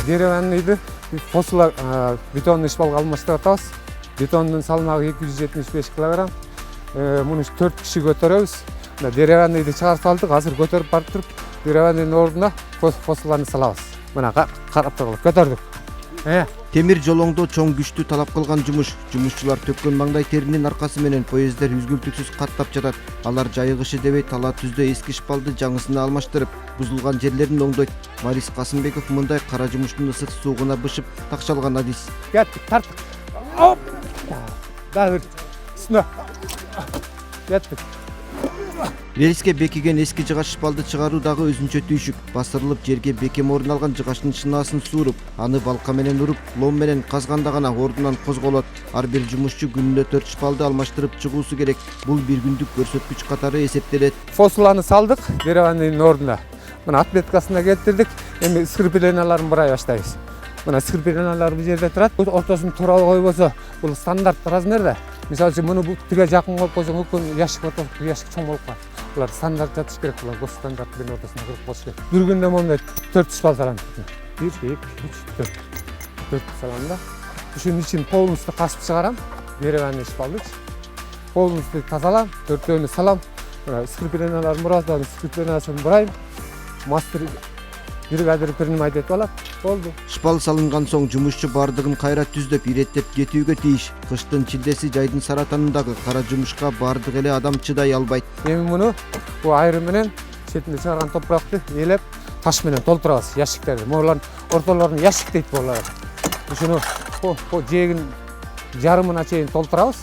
деревянныйды посула бетонный ишпалга алмаштырып атабыз. Бетондун салмагы 275 кг. Муну 4 киши көтөрөбүз. Деревянныйды чыгарып алдык, азыр көтөрүп барып туруп, деревянныйдын ордуна посуланы салабыз. Мына карап туруп көтөрдүк. Темир жолоңдо чоң күчтү талап кылган жумушчулар төккөн маңдай теринин аркасы менен поезддер үзгүлтүксүз каттап жатат. Алар жайыгышы дебей тала түздө эски шпалды жаңысына алмаштырып, бузулган жерлерин оңдойт. Марис Касымбеков мындай кара жумуштун ысык суугуна бышып такшалган адис. Кеттик, тарттык. Оп! Дагы үстүнө. Кеттик. Рельске бекиген эски жыгач шпалды чыгаруу дагы өзүнчө түйшүк. Басырылып жерге бекем орун алган жыгачтын шынаасын сууруп, аны балка менен уруп, лом менен казганда гана ордунан козголот. Ар бир жумушчу күнүнө 4 шпалды алмаштырып чыгуусу керек. Бул бир күндүк көрсөткүч катары эсептелет. Фосуланы салдык деревянныйдын ордуна. Мына отметкасына келтирдик. Эми скрепленаларын бурай баштайбыз. Мына скрепленалар бул жерде турат. Ортосун туура койбосо, бул стандарт размерде. Мисалы үчүн муну тиге жакын коюп койсоң, үлкөн яшык отуруп, яшык чоң болуп калат. Булар стандарт жатыш керек, булар госстандарт менен ортосуна кырып коюш керек. Бир күндө мондай 4 шпал салам. 1, 2, 3, 4. 4 салам да. Ушунун ичин полностью касып чыгарам. Деревянный шпалды. Полностью тазалам, 4-өөнү салам. Скрепленаларын бураздан скрепленасын бурайм. Мастер бригадир принимать этип алат. Болду. Шпал салынган соң жумушчу бардыгын кайра түздөп, иреттеп кетүүгө тийиш. Кыштын чилдеси, жайдын саратанындагы кара жумушка бардык эле адам чыдай албайт. Эми муну бу айрым менен четинде чыгарган топуракты ээлеп, таш менен толтурабыз ящиктерди. Булардын ортолорун ящик дейт булар. Ушуну жээгин жарымына чейин толтурабыз.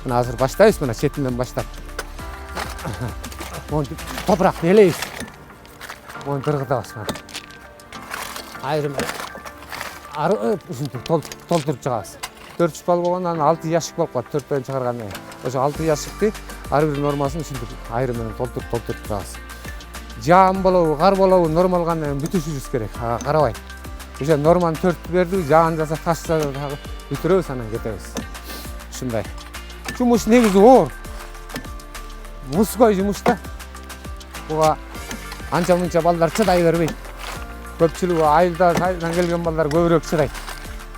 Мына азыр баштайбыз, мына четинден баштап. Монтип топуракты ээлейбиз. Монтип тыргытабыз. Айрым ушинтип толтуруп чыгабыз. 4 шпал болгондо анан 6 ящик болуп калат, 4төн чыгаргандан кийин. Ошо 6 ящикти ар бир нормасын ушинтип айрым менен толтуруп турабыз. Жаам болобу, кар болобу нормал кандай бүтүшүбүз керек. Карабай. Ошо норманы төртүп берди, жаан жаса, таш жаса бүтүрөбүз, анан кетебиз. Ушундай. Жумуш негизи оор. Мужской жумуш да. Буга анча-мунча балдар чыдай бербейт. Көпчүлүгү айылдан келген балдар көбүрөөк чыдайт.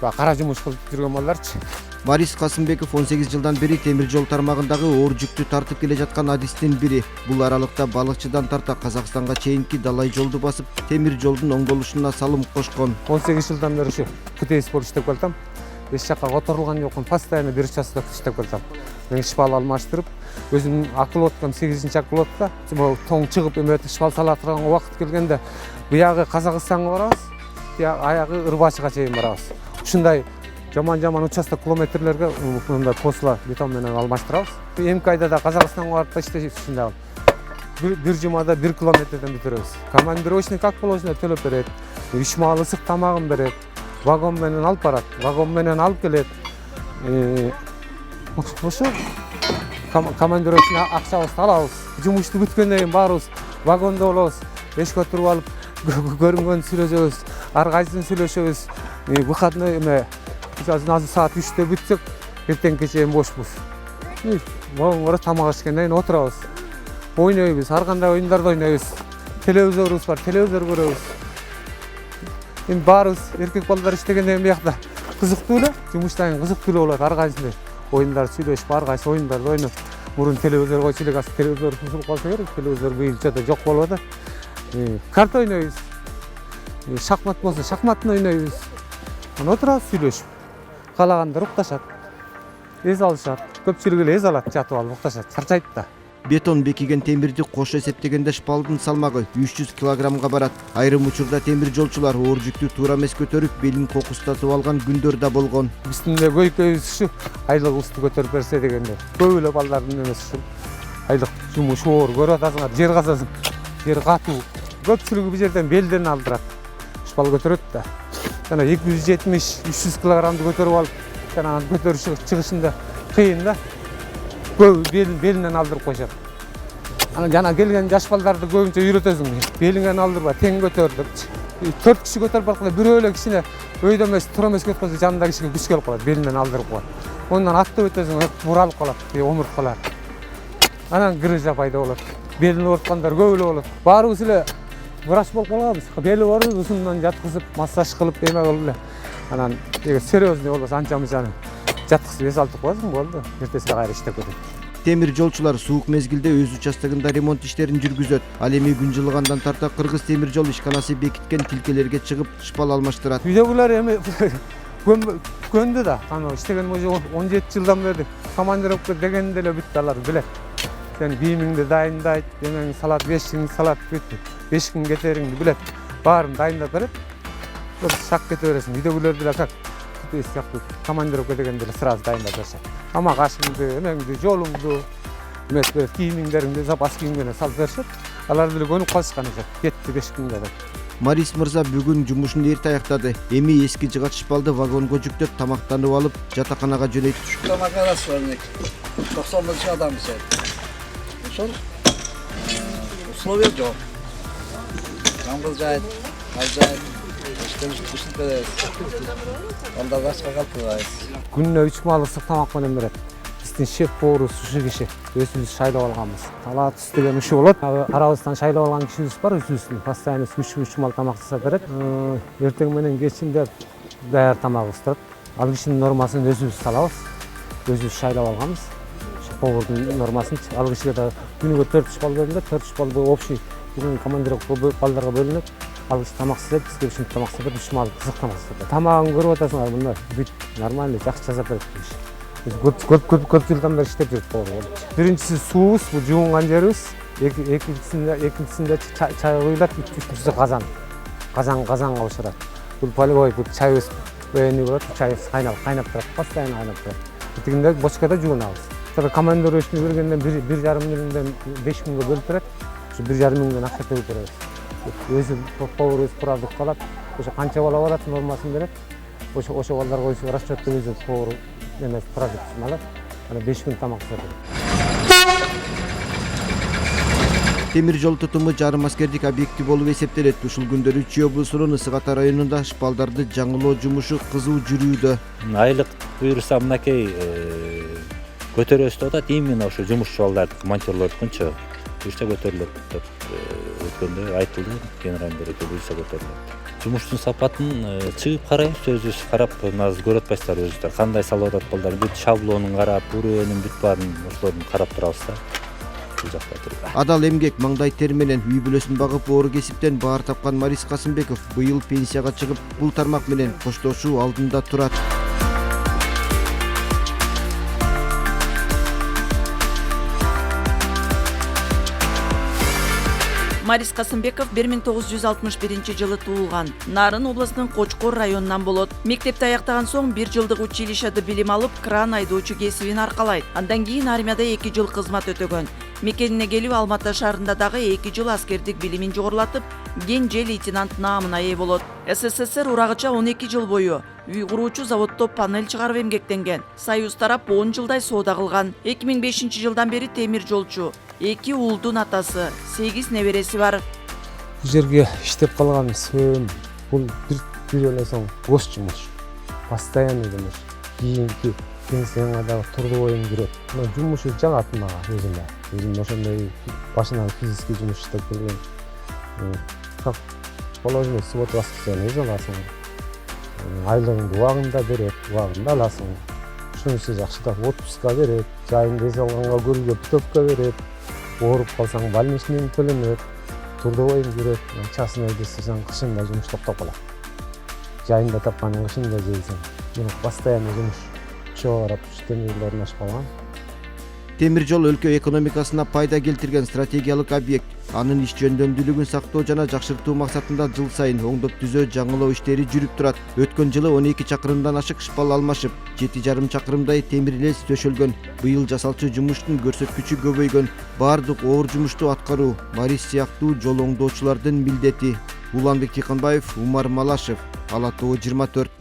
Кара жумуш кылып жүргөн балдарчы. Марис Касымбеков 18 жылдан бери темир жол тармагындагы оор жүктү тартып келе жаткан адистин бири. Бул аралыкта балыкчыдан тарта Казакстанга чейинки далай жолду басып, темир жолдун оңдолушуна салым кошкон. 18 жылдан бери ушу КТС болуп иштеп келатам. Эч жакка которулган жокмун, постоянно бир участкада иштеп келатам. Мен шпал алмаштырып, өзүм акыл откам 8-акыл отта, тоң чыгып эметип шпал сала турган убакыт келгенде, буягы Казакстанга барабыз, аягы Ырбачыга чейин барабыз. Ушундай жаман участок километрлерге мындай посула бетон менен алмаштырабыз. Эмки айда да Казакстанга барып иштейбиз ушундай. Бир жумада 1 километрден бүтүрөбүз. Командировочный как положено төлөп берет. 3 маал ысык тамагын берет. Вагон менен алып барат, вагон менен алып келет. Ошо командировочный акчабызды алабыз. Жумушту бүткөндөн кийин баарыбыз вагондо болобуз. Эшикке туруп алып көрүнгөнү сүйлөшөбүз, ар кайсысын сүйлөшөбүз. Выходной эме, азыр саат 3-тө бүтсөк, эртеңки чейин бошпуз. Могонгоро тамак ичкенден кийин отурабыз. Ойнойбуз, ар кандай оюндарды ойнойбуз. Телевизорубуз бар, телевизор көрөбүз. Эми баарыбыз эркек балдар иштегенден кийин биякта кызыктуу эле, жумуштан кийин кызыктуу эле болот. Ар кайсысы оюндар сүйлөшүп, ар кайсы оюндарды ойноп. Мурун телевизор койчу элек, азыр телевизор бузулуп калса керек, телевизор быйылча да жок болуп атат. Карта ойнойбуз. Шахмат болсо шахматын ойнойбуз. Анан отурабыз сүйлөшүп. Каалагандар укташат. Эс алышат. Көпчүлүгү эле эс алат, жатып алып укташат. Чарчайт да. Бетон бекиген темирди кош эсептегенде шпалдын салмагы 300 килограммга барат. Айрым учурда темир жолчулар оор жүктү туура эмес көтөрүп, белин кокустатып алган күндөр да болгон. Биздин эле көйкөйүбүз ушу айлыгыбызды көтөрүп берсе дегенде. Көп эле балдардын эмеси ушу. Айлык жумуш оор, көрүп атасыңар, жер казасың. Жер катуу. Көпчүлүгү бул жерден белден алдырат. Шпал көтөрөт да. Жана 270-300 килограммды көтөрүп алып, жана көтөрүш чыгышында кыйын да. Көп белинен алдырып коюшат. Анан жана келген жаш балдарды көбүнчө үйрөтөсүң. Белиңен алдырба, тең көтөр деп. 4 киши көтөрүп барканда бирөө эле кишине өйдө эмес, туура эмес көткөзүп, жанындагы кишиге күч келип калат, белинен алдырып коет. Ондан аттап өтөсүң, буралып калат, омурткалар. Анан грыжа пайда болот. Белин ооруткандар көп эле болот. Баарыбыз эле врач болуп калганбыз. Бели барып ушундан жаткызып, массаж кылып эме кылып эле. Анан серьезный болбосо анчамыз аны жаткызып эс алтып коесуң болду. Эртесине кайра иштеп кетет. Темир жолчулар суук мезгилде өз участогунда ремонт иштерин жүргүзөт. Ал эми күн жылыгандан тарта Кыргыз темир жол ишканасы бекиткен тилкелерге чыгып шпал алмаштырат. Үйдөгүлөр эми көндү да. Аны иштеген уже 17 жылдан бери командировка дегенде эле бүттү, алар билет. Сен кийимиңди дайындайт, эмеңди салат, бешиңди салат, бүттү. 5 күн кетериңди билет. Баарын дайындап берет. Бир шак кете бересиң. Үйдөгүлөр деле как сыяктуу командировка дегенде эле сразу дайындап беришет. Тамак ашыңды, эмеңди, жолуңду, эмес берет, кийимиңдериңди запас кийимге салып беришет. Алар деле көнүп калышкан экен. Кетти 5 күнгө деп. Марис мырза бүгүн жумушун эрте аяктады. Эми эски жыгач шпалды вагонго жүктөп тамактанып алып жатаканага жөнөйт. Тамак арасында 90 адам ise. Ошол условия жок. Жаңгыл жайт, айжайт, иштеп беребиз. Анда башка калтырбайбыз. Күнүнө 3 мал ысык тамак менен берет. Биздин шеф-поварыбыз ушу киши. Өзүбүз шайлап алганбыз. Талаат деген ушу болот. Арабыздан шайлап алган кишибиз бар, өзүбүздүн постоянно 3 мал тамак жасап берет. Эртең менен кечинде даяр тамагыбыз турат. Ал кишинин нормасын өзүбүз салабыз. Өзүбүз шайлап алганбыз. Повардын нормасын ал кишиге да күнүгө 4 шпал берилет. 4 шпалды общий командировка балдарга бөлүнөт. Ал киши тамак істеп, бизге үчүн тамак істеп, 3 мал кызык тамак істеп. Тамагын көрүп атасыңар, мына бүт нормально жакшы жасап берет киши. Көп жылдан бери иштеп жүрүп болду. Биринчиси суубуз, бул жуунган жерибиз. Экинчисинде чай куюлат, үчүнчүсү казанга бышырат. Бул полевой, бул чайыбыз бөөнү болот, чай кайнап турат, постоянно кайнап турат. Тигинде бочкада жуунабыз. Командировочный бергенден 1,5 миллиондон 5 миңге бөлүп берет. Ушу 1,5 миңден акча төлөп беребиз. Өзү повар өзү продукт алат. Ошо канча бала барат, нормасын берет. Ошо балдарга өзү расчетти өзү повар эмес продуктун алат. Ана 5 күн тамак берет. Темир жол тутуму жарым аскердик объекти болуп эсептелет. Ушул күндөрү Чүй облусунун Ысык Ата районунда шпалдарды жаңылоо жумушу кызуу жүрүүдө. Айлык буюрса мынакей көтөрөбүз деп атат. Именно ошо жумушчу балдарды, монтёрлордукунчу буюрса көтөрүлөт деп өткөндө айтылды. Генеральный директор буюрса көтөрүлөт. Жумуштун сапатын чыгып карайбыз, өзүбүз карап, назар көрүп атпайсыздар өзүңүздөр. Кандай салып атат балдар, бүт шаблонун карап, үрөөнүн бүт баарын ошолордун карап турабыз да. Адал эмгек, маңдай тер менен үй бүлөсүн багып, оор кесиптен баар тапкан Марис Касымбеков быйыл пенсияга чыгып, бул тармак менен коштошуу алдында турат. Марис Касымбеков 1961 жылы туулган. Нарын областынын Кочкор районунан болот. Мектепти аяктаган соң 1 жылдык училищеде билим алып, кран айдоочу кесибин аркалайт. Андан кийин армияда 2 жыл кызмат өтөгөн. Мекенине келип Алматы шаарында дагы 2 жыл аскердик билимин жогорулатып, кенже лейтенант наамына ээ болот. СССР урагыча 12 жыл бою үй куруучу заводдо панель чыгарып эмгектенген. Союз тарап 10 жылдай соода кылган. 2005 жылдан бери темир жолчу. 2 уулдун атасы, 8 небереси бар. Бул жерге иштеп калганбыз. Бул бир эле соң бос жумуш. Постоянный жумуш. Кийинки пенсияңа дагы трудовойың кирет. Мына жумушу жаңат мага өзүмө. Өзүм ошондой башынан физический жумуш иштеп келген. Как положено, суббота воскресенье аласың. Айлыгыңды убагында берет, убагында аласың. Ушунусу жакшы да, отпуска берет, жайында эс алганга көрүүгө путевка берет. Ооруп калсаң больничный төлөнөт, трудовойың кирет. Частный жасасаң кышында жумуш токтоп калат. Жайында тапканын кышында жейсиң. Мына постоянный жумуш. Ошого карап темирлер орнашып калган. Темир жол өлкө экономикасына пайда келтирген стратегиялык объект. Анын иш жөндөмдүүлүгүн сактоо жана жакшыртуу максатында жыл сайын оңдоп түзөө жаңылоо иштери жүрүп турат. Өткөн жылы 12 чакырымдан ашык шпал алмашып, 7,5 чакырымдай темир лес төшөлгөн. Быйыл жасалчу жумуштун көрсөткүчү көбөйгөн. Баардык оор жумушту аткаруу Марис сыяктуу жол оңдоочулардын милдети. Уланбек Тикенбаев, Умар Малашев, Ала Тоо 24.